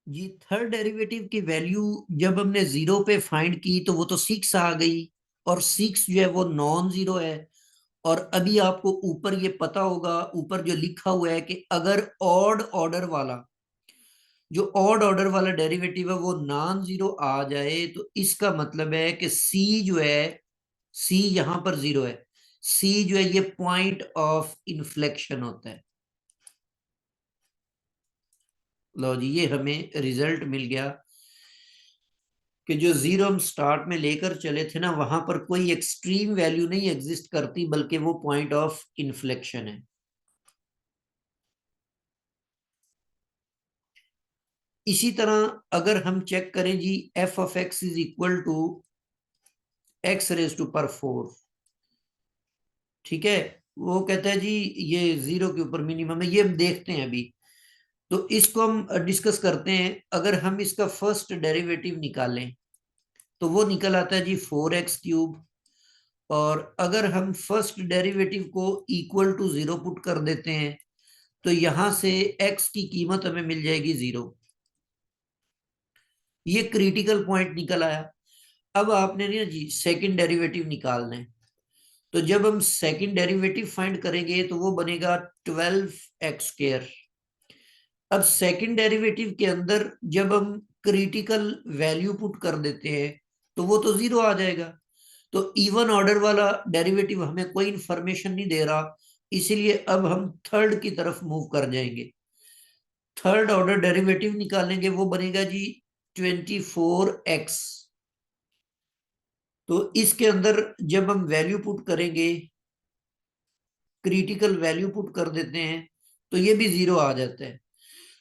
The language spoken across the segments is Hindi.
जी थर्ड डेरिवेटिव की वैल्यू जब हमने जीरो पे फाइंड की तो वो तो 6 आ गई, और 6 जो है वो नॉन जीरो है। और अभी आपको ऊपर ये पता होगा, ऊपर जो लिखा हुआ है कि अगर ऑड ऑर्डर वाला डेरिवेटिव है वो नॉन जीरो आ जाए, तो इसका मतलब है कि सी जो है, सी यहां पर जीरो है। सी जो है ये पॉइंट ऑफ इन्फ्लेक्शन होता है। लो जी, ये हमें रिजल्ट मिल गया कि जो जीरो हम स्टार्ट में लेकर चले थे ना, वहां पर कोई एक्सट्रीम वैल्यू नहीं एग्जिस्ट करती, बल्कि वो पॉइंट ऑफ इन्फ्लेक्शन है। इसी तरह अगर हम चेक करें जी, F of x is equal to X raise to पर 4, ठीक है। वो कहता है जी ये जीरो के ऊपर मिनिमम है, ये हम देखते हैं अभी। तो इसको हम डिस्कस करते हैं। अगर हम इसका फर्स्ट डेरिवेटिव निकालें तो वो निकल आता है जी 4x क्यूब। और अगर हम फर्स्ट डेरिवेटिव को इक्वल टू जीरो पुट कर देते हैं तो यहां से x की कीमत हमें मिल जाएगी जीरो। ये क्रिटिकल पॉइंट निकल आया। अब आपने ना जी सेकंड डेरिवेटिव निकालना है। तो जब हम सेकंड डेरिवेटिव फाइंड करेंगे तो वो बनेगा 12x स्क्वायर। अब सेकंड डेरिवेटिव के अंदर जब हम क्रिटिकल वैल्यू पुट कर देते हैं तो वो तो जीरो आ जाएगा। तो इवन ऑर्डर वाला डेरिवेटिव हमें कोई इंफॉर्मेशन नहीं दे रहा, इसीलिए अब हम थर्ड की तरफ मूव कर जाएंगे। थर्ड ऑर्डर डेरिवेटिव निकालेंगे, वो बनेगा जी 24x। तो इसके अंदर जब हम वैल्यू पुट करेंगे, क्रिटिकल वैल्यू पुट कर देते हैं, तो ये भी जीरो आ जाता है।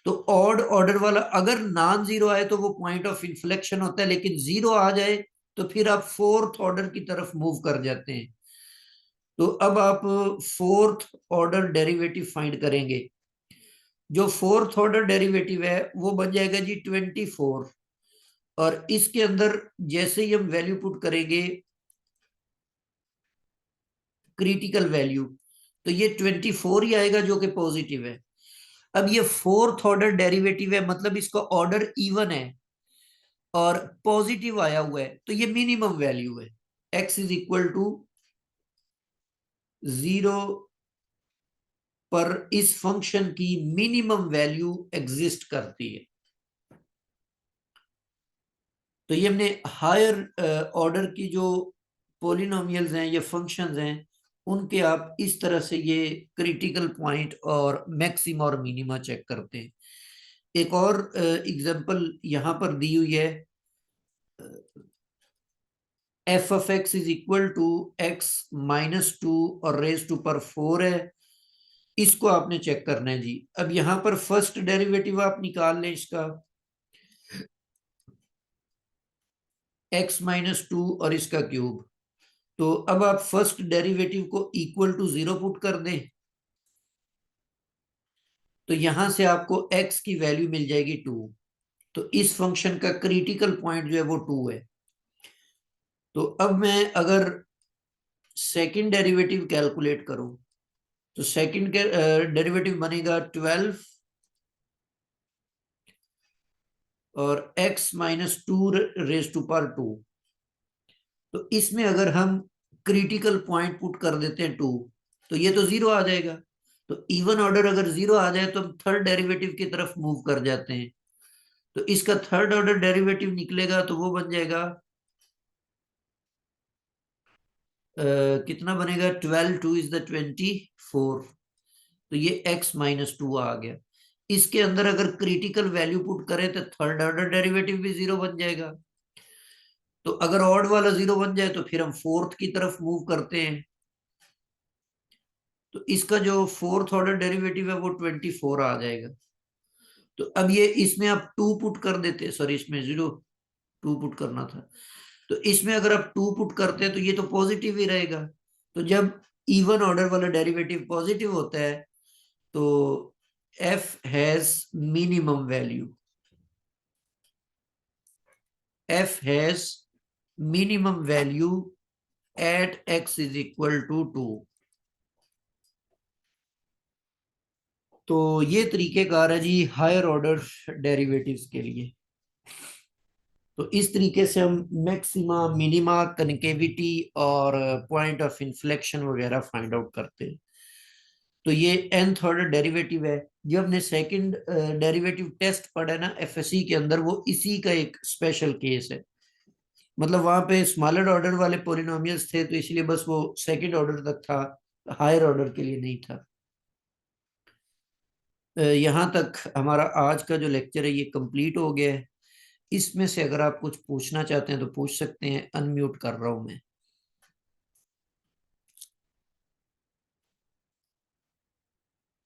तो ऑड ऑर्डर वाला अगर नॉन जीरो आए तो वो पॉइंट ऑफ इन्फ्लेक्शन होता है, लेकिन जीरो आ जाए तो फिर आप फोर्थ ऑर्डर की तरफ मूव कर जाते हैं। तो अब आप फोर्थ ऑर्डर डेरिवेटिव फाइंड करेंगे। जो फोर्थ ऑर्डर डेरिवेटिव है वो बन जाएगा जी 24। और इसके अंदर जैसे ही हम वैल्यू पुट करेंगे, क्रिटिकल वैल्यू, तो ये 24 ही आएगा जो कि पॉजिटिव है। अब ये फोर्थ ऑर्डर डेरिवेटिव है, मतलब इसका ऑर्डर इवन है और पॉजिटिव आया हुआ है, तो ये मिनिमम वैल्यू है। x is equal to zero पर इस फंक्शन की मिनिमम वैल्यू एग्जिस्ट करती है। तो ये हमने हायर ऑर्डर की जो पोलिनोमियल्स हैं या फंक्शंस हैं, उनके आप इस तरह से ये क्रिटिकल पॉइंट और मैक्सिमा और मिनिमा चेक करते हैं। एक और एग्जांपल यहाँ पर दी हुई है। F of x is equal to x minus two और रेज टू पर 4 है। इसको आपने चेक करना है जी। अब यहां पर फर्स्ट डेरिवेटिव आप निकाल लें इसका, एक्स माइनस टू और इसका क्यूब। तो अब आप फर्स्ट डेरिवेटिव को इक्वल टू जीरो पुट कर दें, तो यहां से आपको x की वैल्यू मिल जाएगी 2। तो इस फंक्शन का क्रिटिकल पॉइंट जो है वो 2 है। तो अब मैं अगर सेकंड डेरिवेटिव कैलकुलेट करूं तो सेकंड डेरिवेटिव बनेगा 12 और x minus two raise to पर 2। तो इसमें अगर हम क्रिटिकल पॉइंट पुट कर देते हैं 2, तो ये तो जीरो आ जाएगा। तो इवन ऑर्डर अगर जीरो आ जाए तो हम थर्ड डेरिवेटिव की तरफ मूव कर जाते हैं। तो इसका थर्ड ऑर्डर डेरिवेटिव निकलेगा तो वो बन जाएगा कितना बनेगा, 12 2 इज द 24। तो ये x माइनस टू आ गया। इसके अंदर अगर क्रिटिकल वैल्यू पुट करें तो थर्ड ऑर्डर डेरिवेटिव भी जीरो बन जाएगा। तो अगर ऑड वाला जीरो बन जाए तो फिर हम फोर्थ की तरफ मूव करते हैं। तो इसका जो फोर्थ ऑर्डर डेरिवेटिव है वो 24 आ जाएगा। तो अब ये इसमें आप टू पुट कर देते हैं, सॉरी इसमें जीरो, टू पुट करना था। तो इसमें अगर आप टू पुट करते हैं तो ये तो पॉजिटिव ही रहेगा। तो जब इवन ऑर्डर वाला डेरिवेटिव पॉजिटिव होता है तो f has minimum value, f has minimum value at x is equal to 2। तो ये तरीकेकार है जी हायर ऑर्डर डेरिवेटिव्स के लिए। तो इस तरीके से हम मैक्सिमा, मिनिमा, कनकेविटी और पॉइंट ऑफ इन्फ्लेक्शन वगैरह फाइंड आउट करते हैं। तो ये nth ऑर्डर डेरिवेटिव है। जो हमने सेकंड डेरिवेटिव टेस्ट पढ़ा है ना एफएससी के अंदर, वो इसी का एक स्पेशल केस है। मतलब वहां पे स्मॉलर ऑर्डर वाले पोलिनोमियल्स थे, तो इसलिए बस वो सेकंड ऑर्डर तक था, हायर ऑर्डर के लिए नहीं था। यहाँ तक हमारा आज का जो लेक्चर है ये कंप्लीट हो गया है। इसमें से अगर आप कुछ पूछना चाहते हैं तो पूछ सकते हैं, अनम्यूट कर रहा हूं मैं।